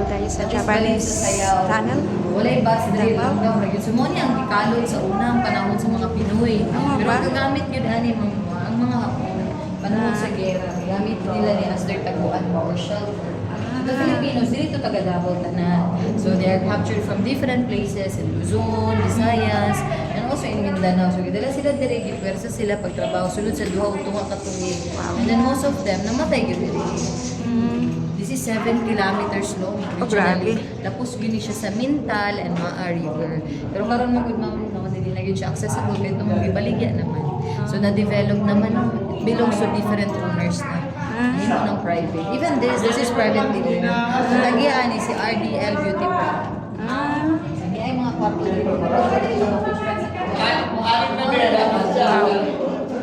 tayo sa At least Japanese sa sayaw. tunnel. Walay bus drill. Davao. Hanggang ragid. Sumuni ang gikalon sa unang panahon sa mga Pinoy. Pero ba? ang gagamit yun ani ang mga Hapon. Panahon sa gera. Gamit nila ni as their taguan ba or shelter. The Filipinos, dito taga Davao tanan. So they are captured from different places in Luzon, Visayas, and also in Mindanao. So gidala sila diri, gipwersa sila pagtrabaho sulod sa duha o tunga ka tuig. And then most of them namatay gyud diri. This is 7 kilometers long. Oh, grabe. Tapos gini siya sa Mintal and Maa River. Pero karon magud ma'am no, hindi na gyud siya accessible kay itong gibaligya naman. So na-develop naman it belongs to different owners na. Hindi mo ng private. Even this is private living. So tagian ni si RDL Beauty Park. Hindi ay mga kwarto dito.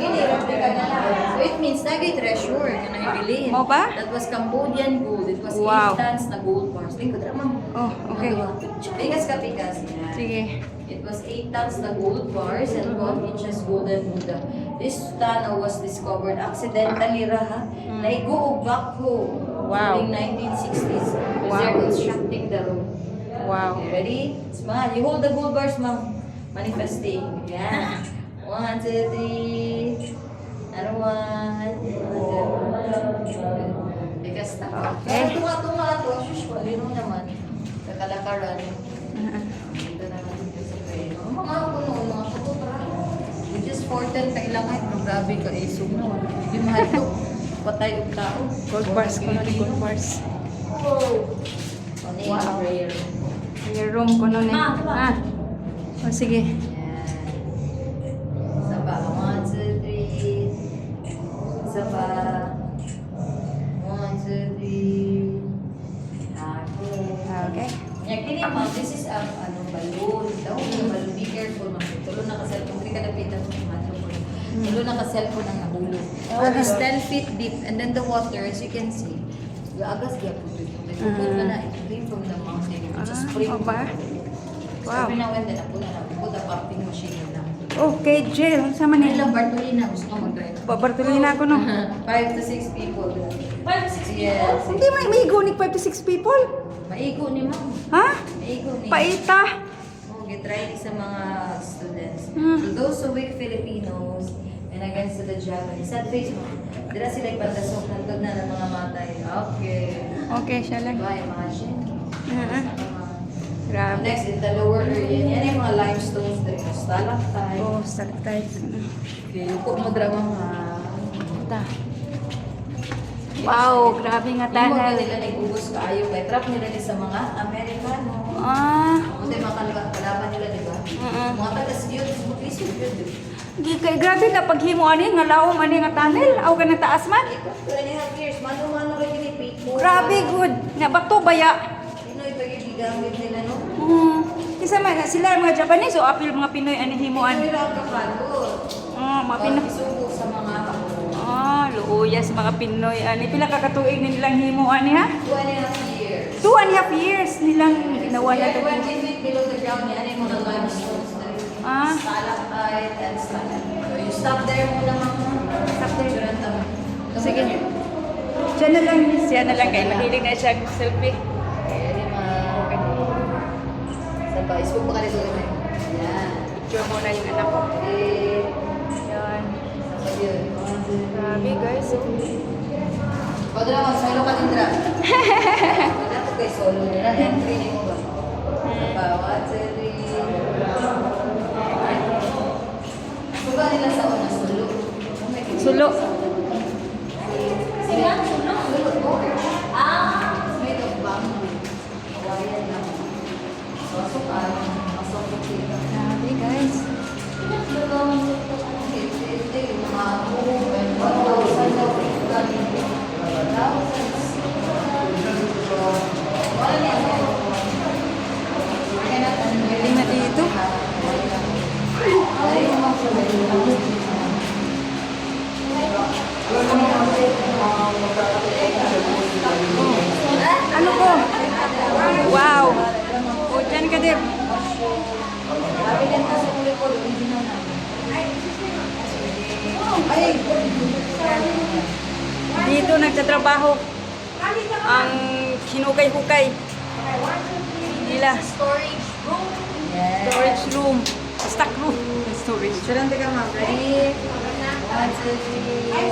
So it means nagay treasure na naibilin. Mo ba? That was Cambodian gold. It was Wow. 8 tons na gold bars. Lingkod ramang. Oh, okay. Pikas ka pikas. Sige. It was 8 tons na gold bars and 12 inches golden Buddha. This tunnel was discovered accidentally raha. Naigo og backhoe Wow. during 1960s. Because Wow. they're constructing the road. Wow. Okay, ready? Smile. You hold the gold bars, ma'am. Manifesting. Yeah. 1, 2, 3. Another one. Bigas na. Okay. Tunga-tunga ito. Shush, walino naman. Sa kalakaran. Dito naman dito sa kayo. Ang mga puno, mga puto which is 410 kailangan. Pero grabe ka isog na. Hindi mahal to. Patay yung tao. Gold bars ko na gold bars. Ano yung Wow. prayer? Yung room ko nun eh. Oh, sige. Yan. Isa pa. 1, 2, 3. Isa pa. 1, 2, 3. Okay. Yan, kini ma'am, this is balloon. Daw, balloon. Be careful, ma'am. Tulo na ka-cellphone. Hindi ka napitan mo yung macho ko. Tulo na ka-cellphone ang nahulog. It is 10 feet deep. And then the water, as you can see, agas diya po ito. Nagpupod ka na. It came from the mountain. It just spring. Oh ba? Wow. Every now and then, ako na lang. Put a pumping machine na. Okay, Jill. Sama Ay ni. lang, Bartolina. Gusto ko mag-drive. Bartolina ako no. 5 to 6 people. 5 to 6 people? Yes. Hindi may gunik 5 to 6 people. Maigo ni ma'am. Ha? Maigo ni. Paita. Oh, get-try sa mga students. Hmm. So those who weak Filipinos and against the Japanese. Sad face mo. Dira sila ipandasok. Nandun na ng mga matay. Okay. Okay, siya lang. Diba, imagine? Grabe. Next, in the lower area. Yan yung mga limestones dito. Stalactite. Oh, stalactites. Okay, yuko mo drama mga. Ta. Wow, grabe nga Yung mga tunnel. nila nag-ubos kaayo. May trap nila ni sa mga Amerikano. Kung tayo makalaban nila, di ba? Mga taga-siyod, please yun. Di kay grabe na paghimo ani nga lawom ani nga tunnel. Aw ka ng taas man. 2.5 years, mano-mano rin ginipit mo. Grabe good. Nga bato baya. Pinoy pag-ibigamit nila, no? Isa man sila mga Japanese o apil mga Pinoy ani himuan. Pinoy lang kapalo. Mga Pinoy. Pag-isubo sa mga Luya sa mga Pinoy ani pila ka katuig ni nilang himuan ni ha? 2.5 years. 2.5 years nilang ginawa na to. 20 feet below the ground, yan yung mga limestones. Stalactite and stalactite. So you stop there muna, mga. Stop there. Durantama. Sige. Siya na lang, siya na lang kay mahilig na siya selfie. Ayan yung mga... Sa ba? Isbog ba ka nito? Yan. Picture muna yung anak ko. Eh, Yan. sa yun. Grabe guys. O, doon ako, solo ka din, Dra. Wala ko kay solo nila. Entry niyo mo ba? Sa ba? 1, 2, 3. Suba nila sa una, sulo. Sulo. Sila, sulo. Sulo. It's made of bamboo. Hawaiian lang. Pasok ka. Pasok ko sila. Grabe guys. Galing na dito. Ano ko? Wow. O, dyan ka din. Dito nagtatrabaho ang hinukay-hukay. Nila. Storage room. Yes. Storage room. Stock room. Storage. Siya lang taga ma'am. Ready? 1, 2, 3.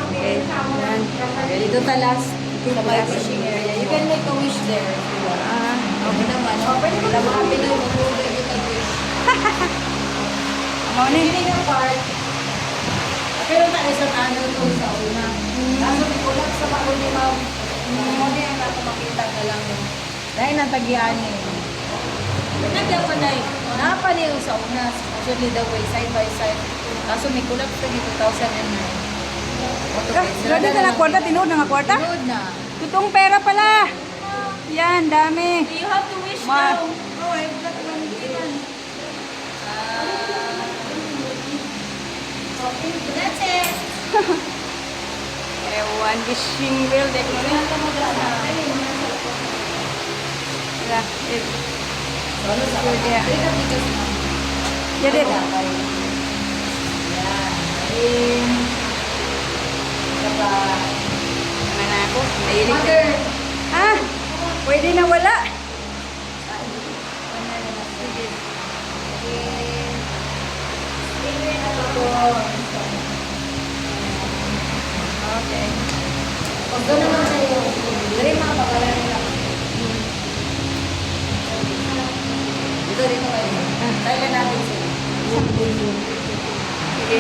Okay. Yan. Ready to talas. Sa my fishing area. You can make a wish there if you want. Okay naman. Pwede mo lang mga Pinoy mag-order you can wish. Ano ni? Hindi nga part. Pero tayo sa tunnel to sa una. Kaso may kulang sa bago ni ma'am. Muna yung nato makita ka lang yun. Dahil natagian niya yun. Nagyan pa na yun. Napaniyo sa una. Actually the way side by side. Kaso may kulang sa 2009. Grabe ka na kwarta. Tinood na nga kwarta? Tinood na. Totoong pera pala. Yan, dami. You have to wish Ma- now. Oh, I've got one given. That's it. Ewan, fishing wheel. Dek mo rin. Wala. Yan, dek. Ano na ako? Mahilig ka. Ah, pwede na wala. Okay. Pag doon naman tayo, dari mga pagalan nila. Dito kayo. Tayo natin sila. Sige.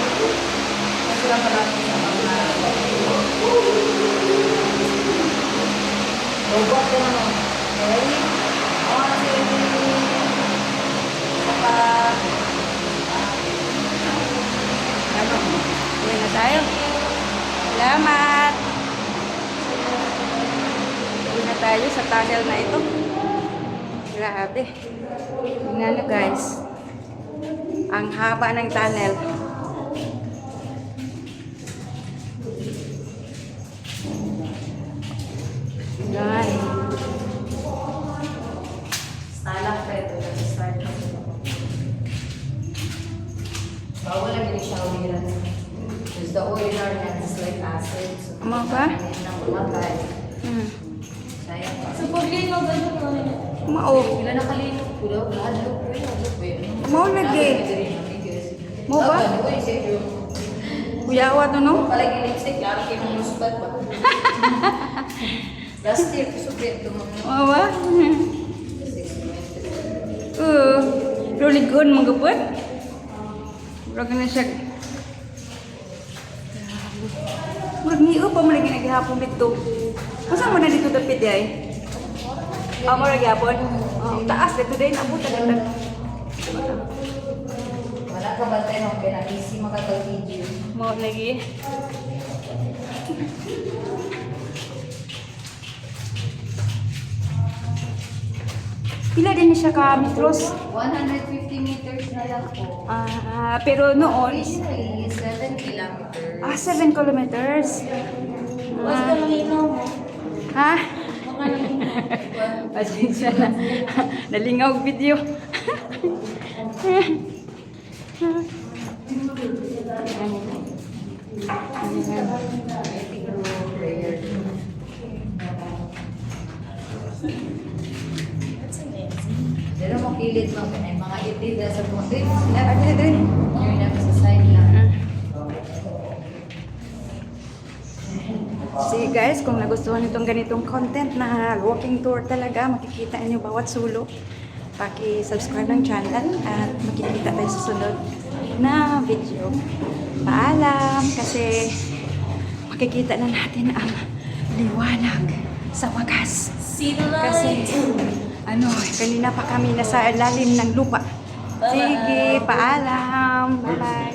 Masira pa natin sa mga robot ko naman. Ready? One, two, three. Saka, Ano? Uwi na tayo. Salamat. Uwi na tayo sa tunnel na ito. Grabe. Tingnan nyo guys. Ang haba ng tunnel. Yan. stalactite ito. Start na ito. Bawal lang yung showeran. Because the oil in our hands is like acid. So, Ano ba? nang umatay. Hmm. Sayang pa. So, pag lino, ganun ko rin. Mao. Pila nakalino. Pula, lalo. Mao lagi. Mo ba? Kuyawa to no? Palagi lipstick, klaro kayo ng musbat pa. Last year, kusupit ito mga Mao ba? 6 Pero ligon magapot. Murag na siya. Murag niyo pa man lagi naghihapon dito. Asa man na dito dapit ay? Murag gyapon. Taas dito din abutan na. Wala ka ba tayo ng pinag-easy makatag-video? Mo lagi. Pila din siya ka metros? 150 meters na lang po. Pero noon, Originally, 7 kilometers. 7 kilometers. Basta malino mo. Ha? Baka malino. Pasensya na. Nalingaw video. Prayer. That's amazing. Pero makilit mo, ay mga itid sa pundi. Ano din? Yun na sa side lang. See guys, kung nagustuhan nitong ganitong content na walking tour talaga, makikita niyo bawat sulok. Paki-subscribe ng channel at makikita tayo sa sunod na video. Paalam kasi makikita na natin ang liwanag sa wakas. See the Kasi light. kanina pa kami nasa lalim ng lupa. Sige, paalam. Bye-bye.